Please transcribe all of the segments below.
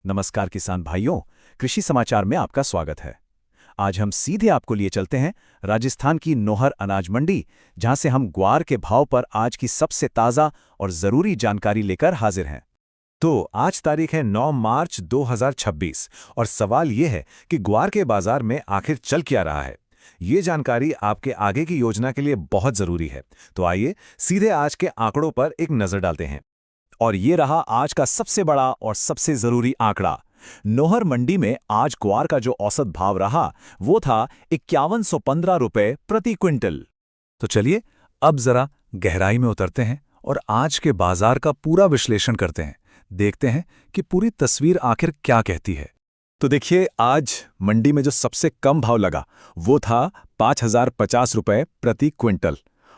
नमस्कार किसान भाइयों, कृषि समाचार में आपका स्वागत है। आज हम सीधे आपको लिए चलते हैं राजस्थान की नोहर अनाज मंडी, जहां से हम ग्वार के भाव पर आज की सबसे ताज़ा और ज़रूरी जानकारी लेकर हाजिर हैं। तो आज तारीख है 9 मार्च 2026 और सवाल ये है कि ग्वार के बाजार में आखिर चल क्या रहा है। ये जानकारी आपके आगे की योजना के लिए बहुत ज़रूरी है। तो आइए सीधे आज के आंकड़ों पर एक नज़र डालते हैं। और ये रहा आज का सबसे बड़ा और सबसे जरूरी आंकड़ा। नोहर मंडी में आज ग्वार का जो औसत भाव रहा वो था 5115 रुपए प्रति क्विंटल। तो चलिए अब जरा गहराई में उतरते हैं और आज के बाजार का पूरा विश्लेषण करते हैं। देखते हैं कि पूरी तस्वीर आखिर क्या कहती है। तो देखिए, आज मंडी में जो सबसे कम भाव लगा वो था 5050 रुपए प्रति क्विंटल,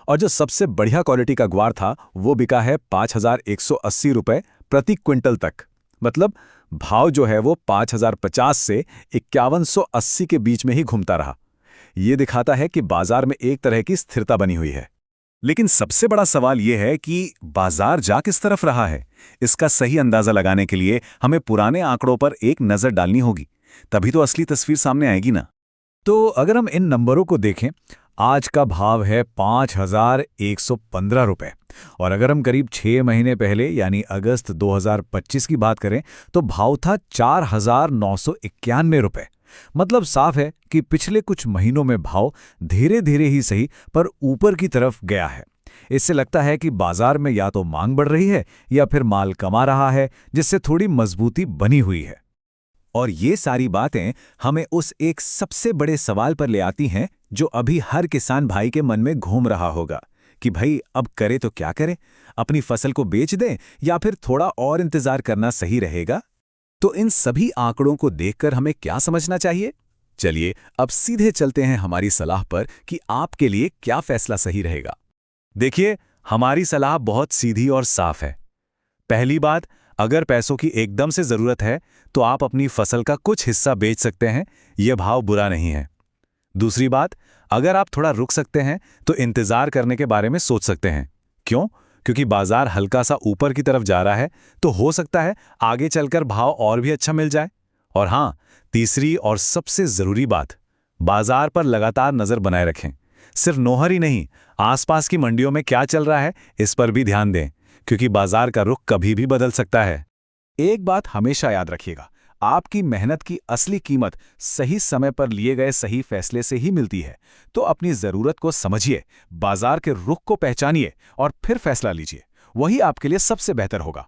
और जो सबसे बढ़िया क्वालिटी का ग्वार था वो बिका है 5180 रुपए प्रति क्विंटल तक। मतलब भाव जो है वो 5050 से 5180 के बीच में ही घूमता रहा। ये दिखाता है कि बाजार में एक तरह की स्थिरता बनी हुई है। लेकिन सबसे बड़ा सवाल ये है कि बाजार जा किस तरफ रहा है। इसका सही अंदाजा लगाने के लिए हमें पुराने आंकड़ों पर एक नज़र डालनी होगी, तभी तो असली तस्वीर सामने आएगी ना। तो अगर हम इन नंबरों को देखें, आज का भाव है 5115 रुपए, और अगर हम करीब 6 महीने पहले यानी अगस्त 2025 की बात करें तो भाव था 4991 रुपए। मतलब साफ है कि पिछले कुछ महीनों में भाव धीरे धीरे ही सही पर ऊपर की तरफ गया है। इससे लगता है कि बाजार में या तो मांग बढ़ रही है या फिर माल कमा रहा है, जिससे थोड़ी मजबूती बनी हुई है। और ये सारी बातें हमें उस एक सबसे बड़े सवाल पर ले आती हैं जो अभी हर किसान भाई के मन में घूम रहा होगा कि भाई अब करे तो क्या करें, अपनी फसल को बेच दें या फिर थोड़ा और इंतजार करना सही रहेगा। तो इन सभी आंकड़ों को देखकर हमें क्या समझना चाहिए? चलिए अब सीधे चलते हैं हमारी सलाह पर कि आपके लिए क्या फैसला सही रहेगा। देखिए, हमारी सलाह बहुत सीधी और साफ है। पहली बात, अगर पैसों की एकदम से ज़रूरत है तो आप अपनी फसल का कुछ हिस्सा बेच सकते हैं, यह भाव बुरा नहीं है। दूसरी बात, अगर आप थोड़ा रुक सकते हैं तो इंतज़ार करने के बारे में सोच सकते हैं। क्यों? क्योंकि बाजार हल्का सा ऊपर की तरफ जा रहा है, तो हो सकता है आगे चलकर भाव और भी अच्छा मिल जाए। और हाँ, तीसरी और सबसे ज़रूरी बात, बाजार पर लगातार नज़र बनाए रखें। सिर्फ नोहर ही नहीं, आसपास की मंडियों में क्या चल रहा है इस पर भी ध्यान दें, क्योंकि बाजार का रुख कभी भी बदल सकता है। एक बात हमेशा याद रखिएगा, आपकी मेहनत की असली कीमत सही समय पर लिए गए सही फैसले से ही मिलती है। तो अपनी ज़रूरत को समझिए, बाजार के रुख को पहचानिए और फिर फैसला लीजिए। वही आपके लिए सबसे बेहतर होगा।